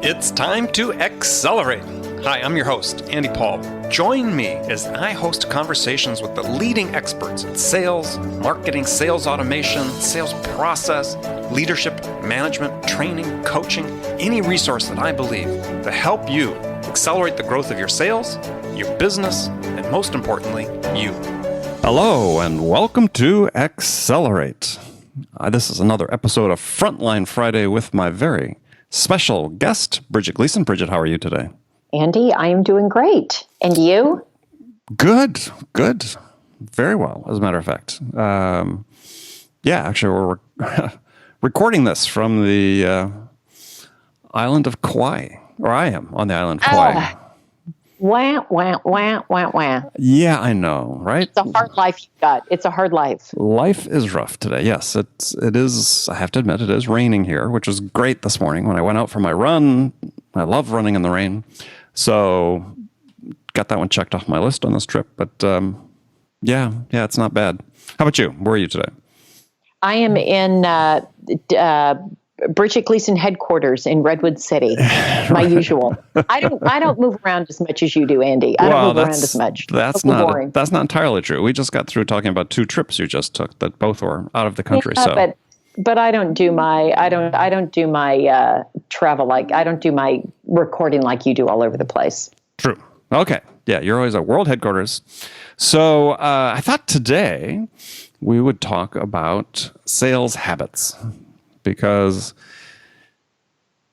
It's time to accelerate. Hi, I'm your host, Andy Paul. Join me as I host conversations with the leading experts in sales, marketing, sales automation, sales process, leadership, management, training, coaching, any resource that I believe to help you accelerate the growth of your sales, your business, and most importantly, you. Hello, and welcome to Accelerate. This is another episode of Frontline Friday with my very special guest, Bridget Gleason. Bridget, how are you today? Andy, I am doing great. And you? Good. Very well, as a matter of fact. Actually, we're recording this from the island of Kauai, or I am on the island of Kauai. Wah, wah, wah, wah, wah. Yeah, I know, right? It's a hard life you've got. It's a hard life. Life is rough today. Yes, it is. I have to admit, it is raining here, which was great this morning when I went out for my run. I love running in the rain. So got that one checked off my list on this trip. But yeah, it's not bad. How about you? Where are you today? I am in Bridget Gleason headquarters in Redwood City. My usual. I don't move around as much as you do, Andy. I don't move around as much. That's not entirely true. We just got through talking about 2 trips you just took that both were out of the country. Yeah, but I don't do my travel like I don't do my recording like you do all over the place. True. Okay. Yeah, you're always at world headquarters. So I thought today we would talk about sales habits. Because,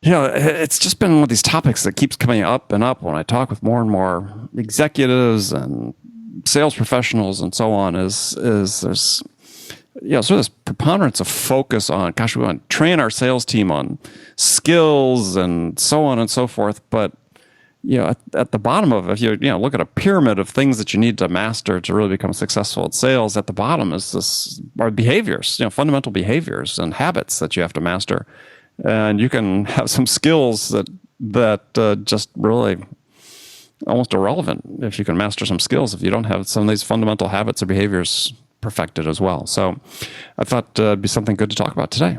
it's just been one of these topics that keeps coming up and up when I talk with more and more executives and sales professionals and so on, is there's, sort of this preponderance of focus on, gosh, we want to train our sales team on skills and so on and so forth. But, at the bottom of it, if you look at a pyramid of things that you need to master to really become successful at sales, at the bottom are behaviors, fundamental behaviors and habits that you have to master. And you can have some skills that just really almost irrelevant if you can master some skills if you don't have some of these fundamental habits or behaviors perfected as well. So I thought it'd be something good to talk about today.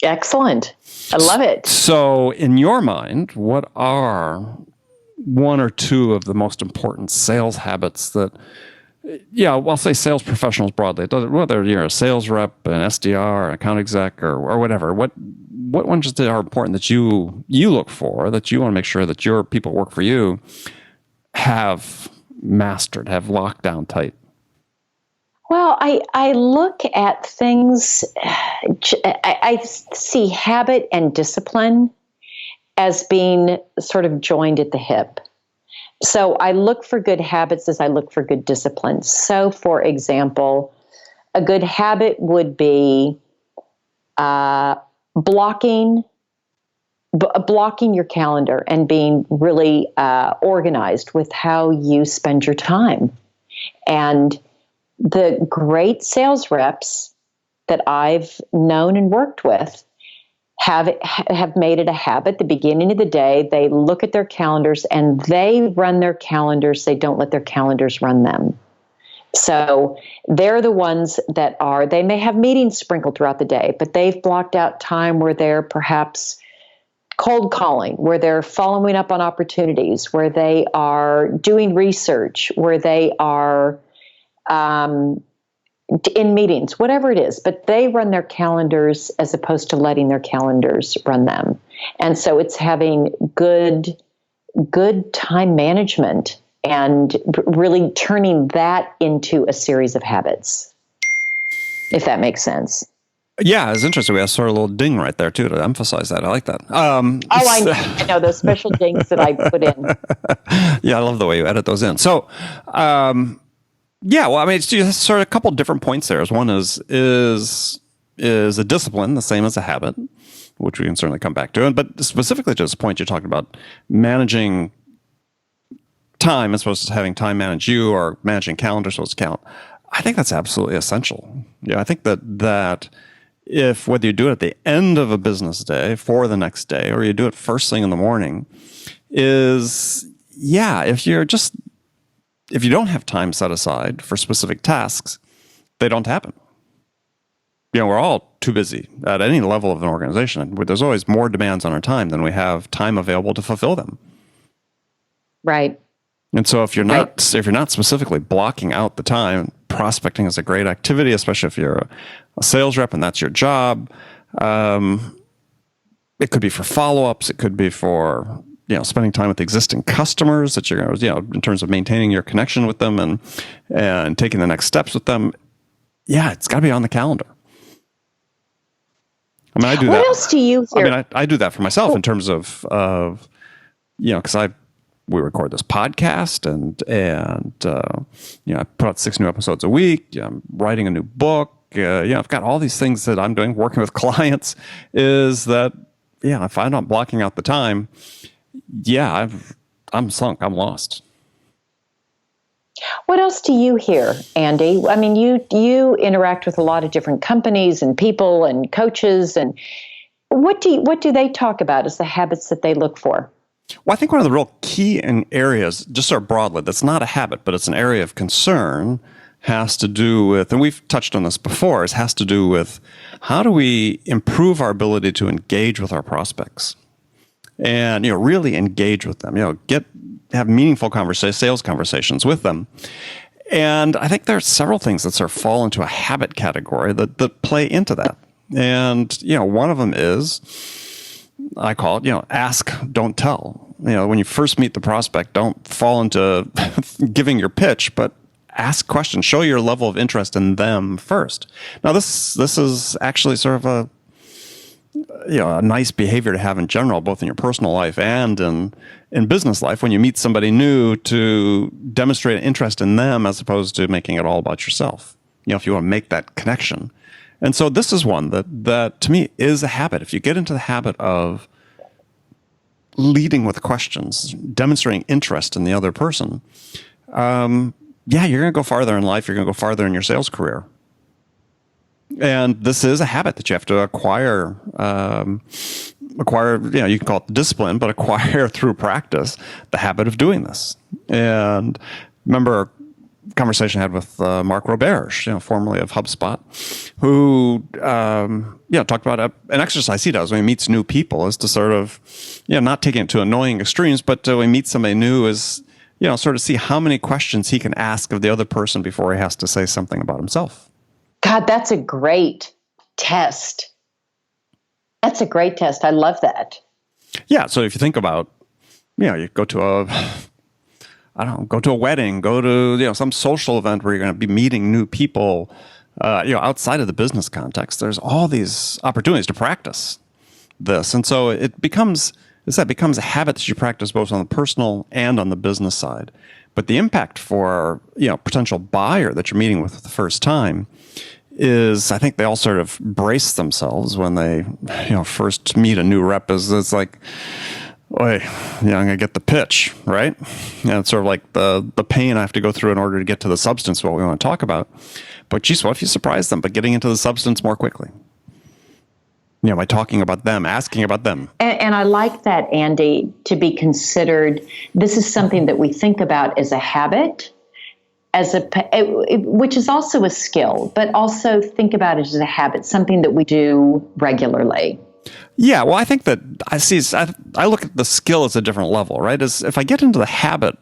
Excellent. I love it. So in your mind, what are 1 or 2 of the most important sales habits that, I'll say sales professionals broadly, whether you're a sales rep, an SDR, an account exec, or whatever, what ones are important that you look for, that you want to make sure that your people who work for you have mastered, have locked down tight? Well, I look at things, I see habit and discipline as being sort of joined at the hip. So I look for good habits as I look for good discipline. So, for example, a good habit would be blocking your calendar and being really organized with how you spend your time. And the great sales reps that I've known and worked with have made it a habit. At the beginning of the day, they look at their calendars and they run their calendars. They don't let their calendars run them. So they're the ones that they may have meetings sprinkled throughout the day, but they've blocked out time where they're perhaps cold calling, where they're following up on opportunities, where they are doing research, where they are in meetings, whatever it is, but they run their calendars as opposed to letting their calendars run them. And so it's having good time management and really turning that into a series of habits, if that makes sense. Yeah, it's interesting. We have sort of a little ding right there, too, to emphasize that. I like that. I know those special dings that I put in. Yeah, I love the way you edit those in. So, it's just sort of a couple different points there. One is a discipline, the same as a habit, which we can certainly come back to. But specifically to this point, you're talking about managing time as opposed to having time manage you, or managing calendars as opposed to count. I think that's absolutely essential. Yeah, I think that if whether you do it at the end of a business day for the next day, or you do it first thing in the morning, if you don't have time set aside for specific tasks, they don't happen. We're all too busy at any level of an organization. There's always more demands on our time than we have time available to fulfill them. Right. And so if you're not specifically blocking out the time, prospecting is a great activity, especially if you're a sales rep and that's your job. It could be for follow-ups. It could be for, spending time with existing customers that you're going to, in terms of maintaining your connection with them and taking the next steps with them. Yeah, it's got to be on the calendar. I mean, I do that. What else do you hear? I mean, I do that for myself in terms of because we record this podcast and I put out 6 new episodes a week. I'm writing a new book. I've got all these things that I'm doing, working with clients. Is that if I'm not blocking out the time, I'm sunk. I'm lost. What else do you hear, Andy? I mean, you interact with a lot of different companies and people and coaches, and what do they talk about as the habits that they look for? Well, I think one of the real key areas, just sort of broadly, that's not a habit, but it's an area of concern, has to do with, and we've touched on this before, has to do with how do we improve our ability to engage with our prospects and, really engage with them, have meaningful sales conversations with them. And I think there are several things that sort of fall into a habit category that play into that. And, one of them is, I call it, ask, don't tell. When you first meet the prospect, don't fall into giving your pitch, but ask questions, show your level of interest in them first. Now, this is actually sort of a nice behavior to have in general, both in your personal life and in business life. When you meet somebody new, to demonstrate an interest in them as opposed to making it all about yourself. If you want to make that connection. And so this is one that to me is a habit. If you get into the habit of leading with questions, demonstrating interest in the other person, you're going to go farther in life. You're going to go farther in your sales career. And this is a habit that you have to acquire. You can call it discipline, but acquire through practice the habit of doing this. And remember conversation I had with Mark Roberge, formerly of HubSpot, who talked about an exercise he does when he meets new people is to sort of, not taking it to annoying extremes, but when he meets somebody new is, sort of see how many questions he can ask of the other person before he has to say something about himself. God, that's a great test. That's a great test. I love that. Yeah. So if you think about, you go to a wedding, go to, some social event where you're going to be meeting new people, outside of the business context, there's all these opportunities to practice this. And so it becomes a habit that you practice both on the personal and on the business side. But the impact for, potential buyer that you're meeting with the first time is, I think they all sort of brace themselves when they, first meet a new rep. It's like, I'm going to get the pitch, right? And it's sort of like the pain I have to go through in order to get to the substance of what we want to talk about. But geez, what if you surprise them by getting into the substance more quickly? By talking about them, asking about them. And I like that, Andy, to be considered. This is something that we think about as a habit, which is also a skill, but also think about it as a habit, something that we do regularly. Yeah, well, I think that I look at the skill as a different level, right? As if I get into the habit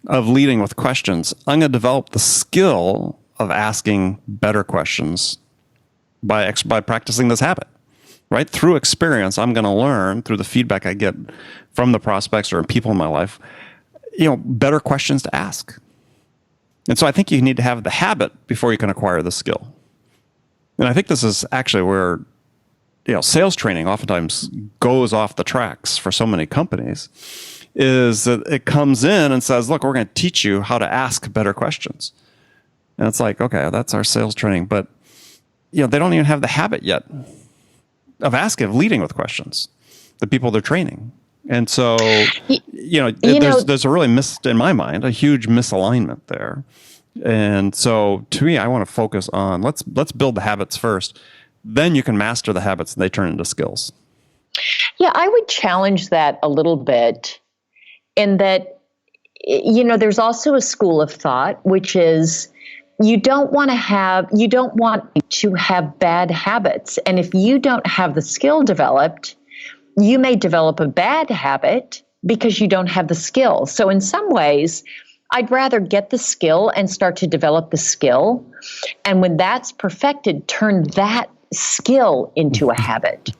of leading with questions, I'm going to develop the skill of asking better questions by practicing this habit, right? Through experience, I'm going to learn through the feedback I get from the prospects or people in my life, better questions to ask. And so I think you need to have the habit before you can acquire the skill. And I think this is actually where sales training oftentimes goes off the tracks for so many companies, is that it comes in and says, look, we're going to teach you how to ask better questions. And it's like, okay, that's our sales training. But, they don't even have the habit yet of leading with questions, the people they're training. And so, there's a really in my mind, a huge misalignment there. And so to me, I want to focus on, let's build the habits first. Then you can master the habits and they turn into skills. Yeah, I would challenge that a little bit in that, there's also a school of thought, which is you don't want to have bad habits. And if you don't have the skill developed, you may develop a bad habit because you don't have the skill. So in some ways, I'd rather get the skill and start to develop the skill. And when that's perfected, turn that skill into a habit.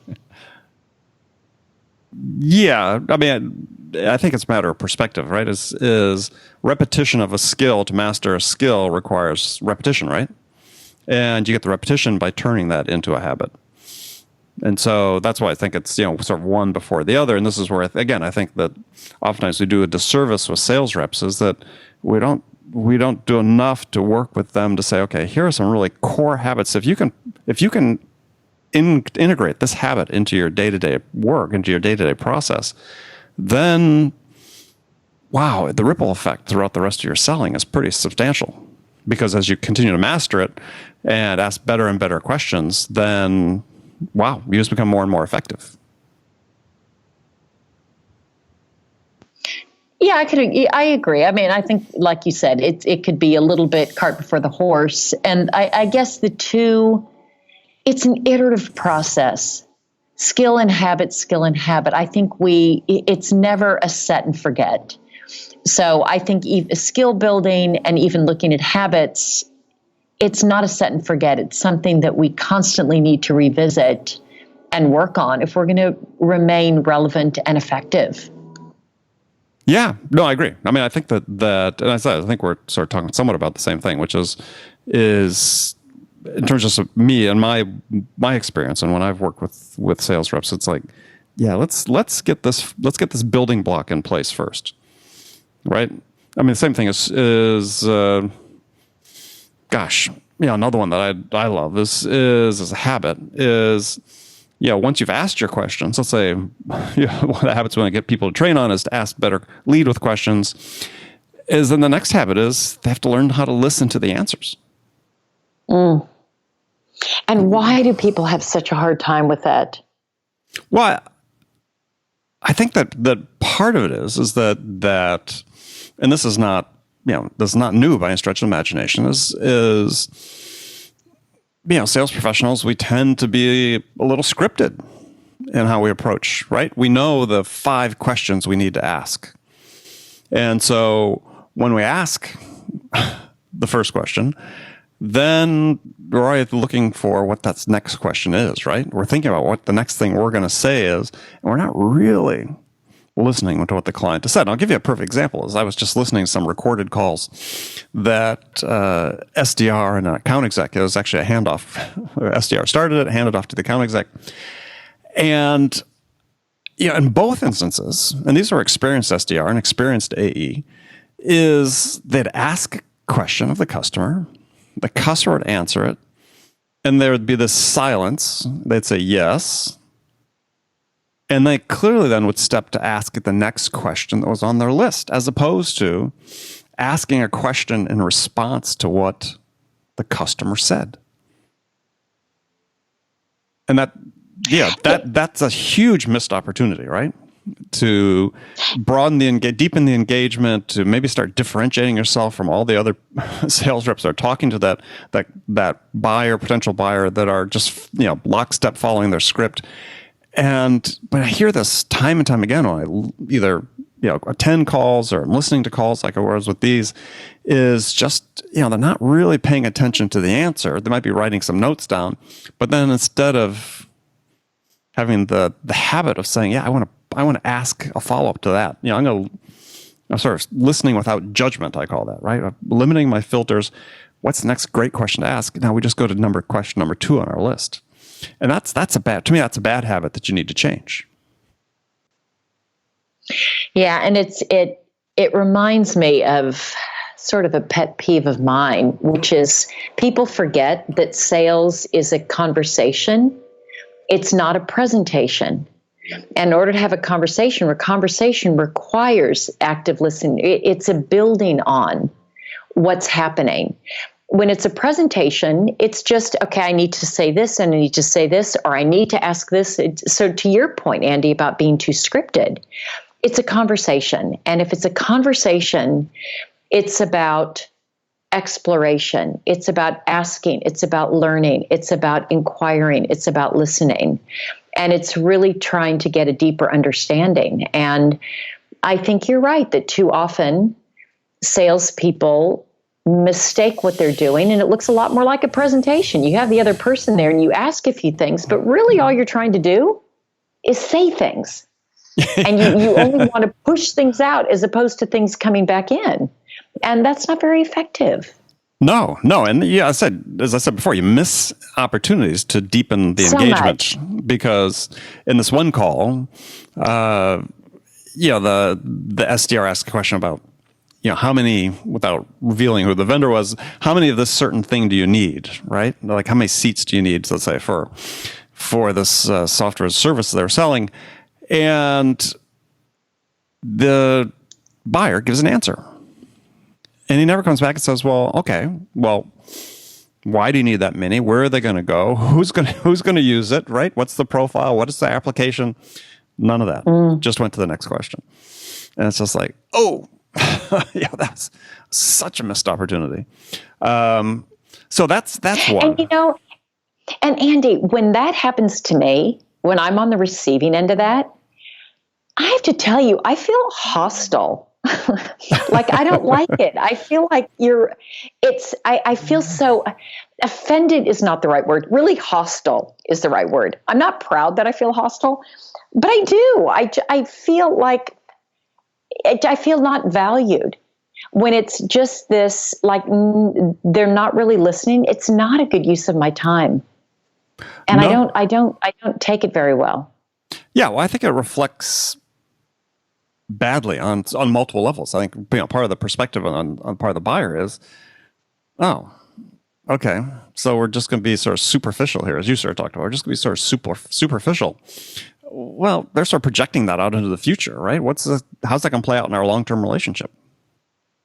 Yeah. I mean, I think it's a matter of perspective, right? Is repetition of a skill to master a skill requires repetition, right? And you get the repetition by turning that into a habit. And so that's why I think it's, sort of one before the other. And this is where, again, I think that oftentimes we do a disservice with sales reps is that we don't do enough to work with them to say, okay, here are some really core habits. If you can integrate this habit into your day-to-day work, into your day-to-day process, then, wow, the ripple effect throughout the rest of your selling is pretty substantial. Because as you continue to master it and ask better and better questions, then, wow, you just become more and more effective. Yeah, I agree. I mean, I think, like you said, it could be a little bit cart before the horse. And I guess it's an iterative process. Skill and habit, skill and habit. I think it's never a set and forget. So I think skill building and even looking at habits, it's not a set and forget. It's something that we constantly need to revisit and work on if we're going to remain relevant and effective. Yeah, no, I agree. I mean, I think that, and I think we're sort of talking somewhat about the same thing, which is in terms of me and my experience, and when I've worked with sales reps, it's like, yeah, let's get this building block in place first, right? I mean, the same thing is another one that I love is as a habit is, once you've asked your questions, let's say, one of the habits we want to get people to train on is to ask better, lead with questions, is then the next habit is they have to learn how to listen to the answers. Mm. And why do people have such a hard time with that? Well, I think that part of it is that, and this is not, this is not new by any stretch of imagination, is sales professionals, we tend to be a little scripted in how we approach, right? We know the 5 questions we need to ask. And so when we ask the first question, then we're already looking for what that next question is, right? We're thinking about what the next thing we're going to say is, and we're not really listening to what the client has said. And I'll give you a perfect example. Is I was just listening to some recorded calls that SDR and an account exec, it was actually a handoff. SDR started it, handed off to the account exec. And in both instances, and these are experienced SDR and experienced AE, is they'd ask a question of the customer would answer it, and there would be this silence. They'd say yes. And they clearly then would step to ask the next question that was on their list, as opposed to asking a question in response to what the customer said. And that's a huge missed opportunity, right? To deepen the engagement, to maybe start differentiating yourself from all the other sales reps that are talking to that potential buyer that are just, lockstep following their script. But I hear this time and time again when I either, attend calls or I'm listening to calls like I was with these, is just, they're not really paying attention to the answer. They might be writing some notes down, but then instead of having the habit of saying, I want to ask a follow-up to that. I'm sort of listening without judgment, I call that, right? I'm limiting my filters. What's the next great question to ask? Now we just go to question number 2 on our list. And that's a bad habit that you need to change. Yeah, and it reminds me of sort of a pet peeve of mine, which is people forget that sales is a conversation. It's not a presentation. And in order to have a conversation requires active listening. It's a building on what's happening. When it's a presentation, it's just, okay, I need to say this and I need to say this, or I need to ask this. So to your point, Andy, about being too scripted, it's a conversation. And if it's a conversation, it's about exploration. It's about asking. It's about learning. It's about inquiring. It's about listening. And it's really trying to get a deeper understanding. And I think you're right that too often salespeople mistake what they're doing, and it looks a lot more like a presentation. You have the other person there and you ask a few things, but really all you're trying to do is say things. And you only want to push things out as opposed to things coming back in. And that's not very effective. No. And as I said before, you miss opportunities to deepen the engagement because in this one call, the SDR asked a question about, how many, without revealing who the vendor was, how many of this certain thing do you need, right? Like how many seats do you need, let's say, for this software as a service they're selling? And the buyer gives an answer. And he never comes back and says, why do you need that many? Where are they going to go? Who's going to use it, right? What's the profile? What is the application? None of that. Just went to the next question. And it's just like, that's such a missed opportunity. So that's one. And, and Andy, when that happens to me, when I'm on the receiving end of that, I have to tell you, I feel hostile. Like, I don't like it. I feel like I feel so offended is not the right word. Really hostile is the right word. I'm not proud that I feel hostile, but I do. I feel like, I feel not valued when it's just this, like, they're not really listening. It's not a good use of my time. And no. I don't take it very well. Yeah. Well, I think it reflects badly on multiple levels. I think part of the perspective on part of the buyer is, okay, so we're just going to be sort of superficial here, as you sort of talked about. We're just going to be sort of superficial. Well, they're sort of projecting that out into the future, right? How's that going to play out in our long-term relationship?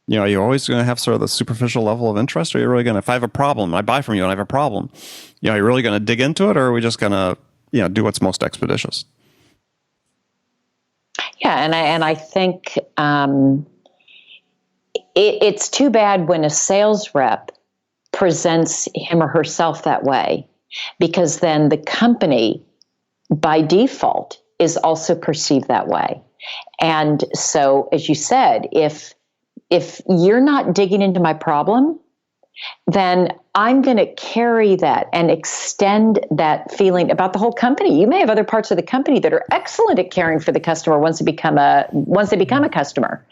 You're always going to have sort of the superficial level of interest, or you're really going to, if I have a problem, I buy from you and I have a problem, you're really going to dig into it, or are we just going to, do what's most expeditious? Yeah, and I think it's too bad when a sales rep presents him or herself that way, because then the company, by default, is also perceived that way. And so, as you said, if you're not digging into my problem, then I'm going to carry that and extend that feeling about the whole company. You may have other parts of the company that are excellent at caring for the customer once they become a customer.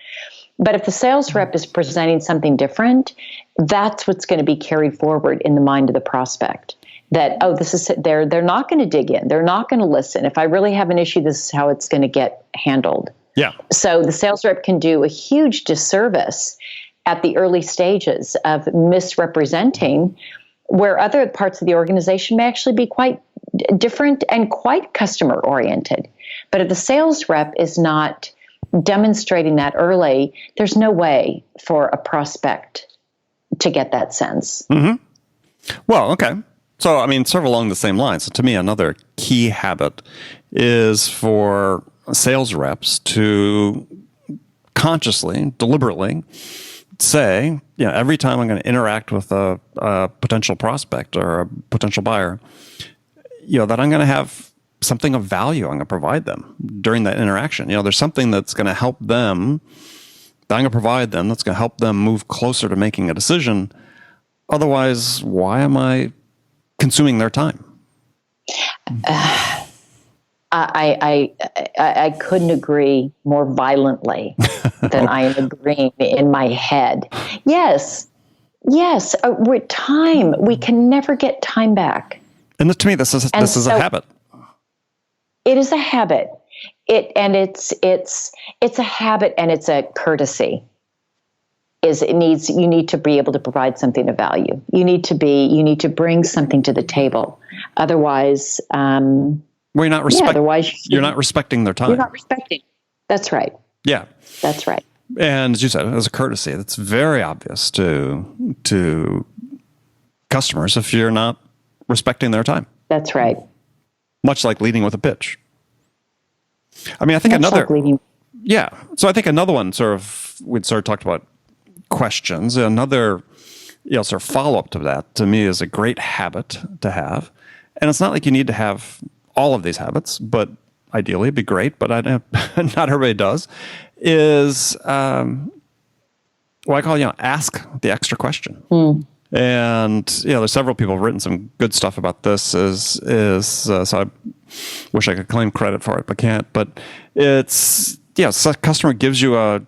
But if the sales rep is presenting something different, that's what's going to be carried forward in the mind of the prospect. That, they're not going to dig in. They're not going to listen. If I really have an issue, this is how it's going to get handled. Yeah. So the sales rep can do a huge disservice at the early stages of misrepresenting, where other parts of the organization may actually be quite different and quite customer oriented. But if the sales rep is not demonstrating that early, there's no way for a prospect to get that sense. Mm-hmm. Well, okay. So, sort of along the same lines. So to me, another key habit is for sales reps to consciously, deliberately say, every time I'm going to interact with a potential prospect or a potential buyer, that I'm going to have something of value I'm going to provide them during that interaction. There's something that's going to help them, that I'm going to provide them, that's going to help them move closer to making a decision. Otherwise, why am I consuming their time? I couldn't agree more violently than I am agreeing in my head. Yes. With time, we can never get time back. And to me, this is a habit. It is a habit. It's a habit, and it's a courtesy. You need to be able to provide something of value. You need to bring something to the table. Otherwise, you're not respecting their time. You're not respecting. That's right. Yeah. That's right. And as you said, as a courtesy, that's very obvious to customers if you're not respecting their time. That's right. Much like leading with a pitch. I think So I think another one we'd sort of talked about questions. Another sort of follow-up to that, to me, is a great habit to have. And it's not like you need to have all of these habits, but ideally it'd be great, but not everybody does, is what I call, ask the extra question. And, there's several people who've written some good stuff about this, so I wish I could claim credit for it, but can't. But it's, so a customer gives you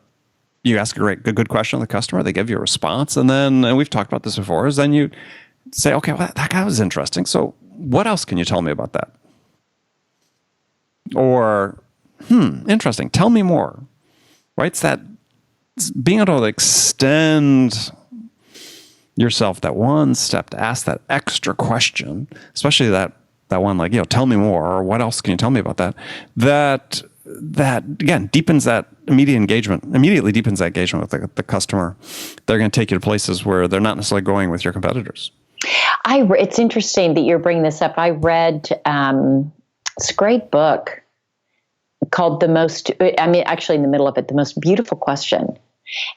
you ask a good question of the customer, they give you a response, and we've talked about this before, is then you say, okay, well, that guy was interesting, so what else can you tell me about that? Or, interesting, tell me more, right? It's being able to extend yourself that one step to ask that extra question, especially that one, like, tell me more, or what else can you tell me about that? That again deepens that immediately deepens that engagement with the customer. They're going to take you to places where they're not necessarily going with your competitors. It's interesting that you're bringing this up. I read this great book called actually in the middle of it, The Most Beautiful Question.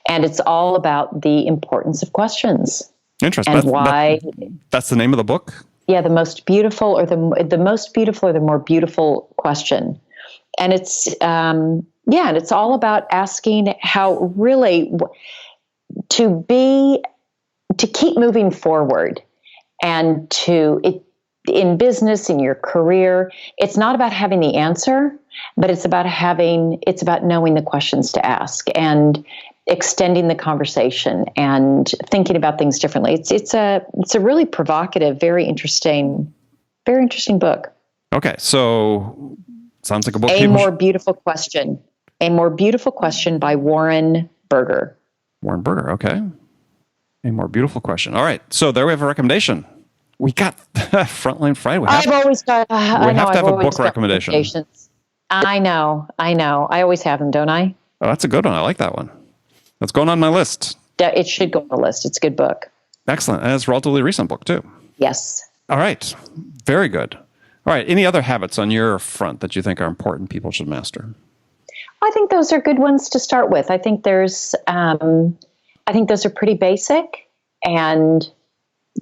And it's all about the importance of questions. Interesting. And why. That's the name of the book? Yeah, the most beautiful or the most beautiful or the more beautiful question. And it's, and it's all about asking how really to keep moving forward and in business, in your career, it's not about having the answer, but it's about knowing the questions to ask and extending the conversation and thinking about things differently. It's a really provocative, very interesting book. Okay. So sounds like a book. A More Beautiful Question by Warren Berger. Warren Berger. Okay. A More Beautiful Question. All right. So there we have a recommendation. We got Frontline Friday. We have to have a book recommendation. I know. I always have them, don't I? Oh, that's a good one. I like that one. That's going on my list. It should go on the list. It's a good book. Excellent. And it's a relatively recent book, too. Yes. All right. Very good. All right. Any other habits on your front that you think are important people should master? I think those are good ones to start with. I think those are pretty basic. And,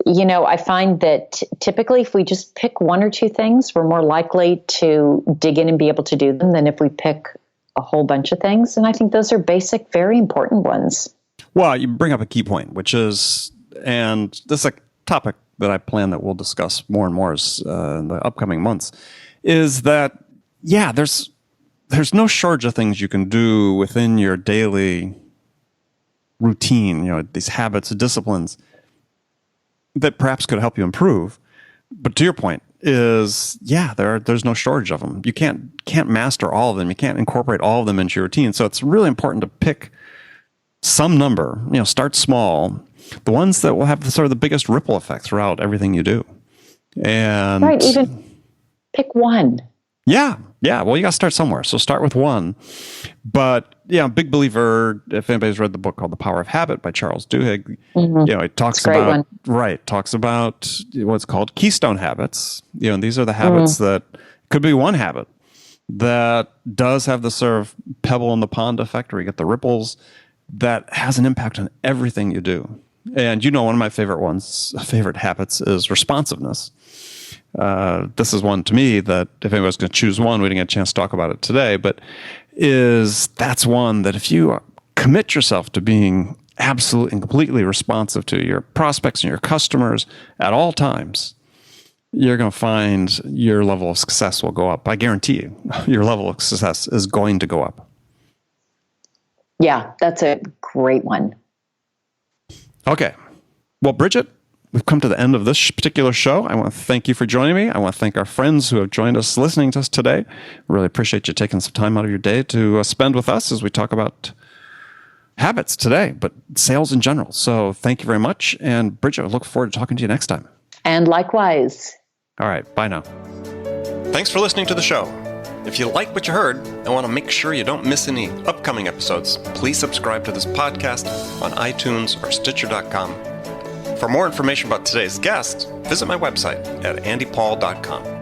I find that typically if we just pick one or two things, we're more likely to dig in and be able to do them than if we pick a whole bunch of things. And I think those are basic, very important ones. Well, you bring up a key point, which is, and this is a topic that I plan that we'll discuss more and more in the upcoming months, is that, there's no shortage of things you can do within your daily routine, these habits, disciplines that perhaps could help you improve. But to your point is, there's no shortage of them. You can't master all of them. You can't incorporate all of them into your routine. So it's really important to pick some number, start small, the ones that will have the biggest ripple effect throughout everything you do. And right, even pick one. Yeah. Well, you got to start somewhere. So start with one. But I'm a big believer, if anybody's read the book called The Power of Habit by Charles Duhigg, it talks about what's called keystone habits. And these are the habits that could be one habit that does have the sort of pebble in the pond effect where you get the ripples that has an impact on everything you do. And one of my favorite habits is responsiveness. This is one to me that if anybody's going to choose one, we didn't get a chance to talk about it today, but that's one that if you commit yourself to being absolutely and completely responsive to your prospects and your customers at all times, you're going to find your level of success will go up. I guarantee you, your level of success is going to go up. Yeah, that's a great one. Okay. Well, Bridget, we've come to the end of this particular show. I want to thank you for joining me. I want to thank our friends who have joined us, listening to us today. Really appreciate you taking some time out of your day to spend with us as we talk about habits today, but sales in general. So thank you very much. And Bridget, I look forward to talking to you next time. And likewise. All right. Bye now. Thanks for listening to the show. If you like what you heard and want to make sure you don't miss any upcoming episodes, please subscribe to this podcast on iTunes or Stitcher.com. For more information about today's guest, visit my website at andypaul.com.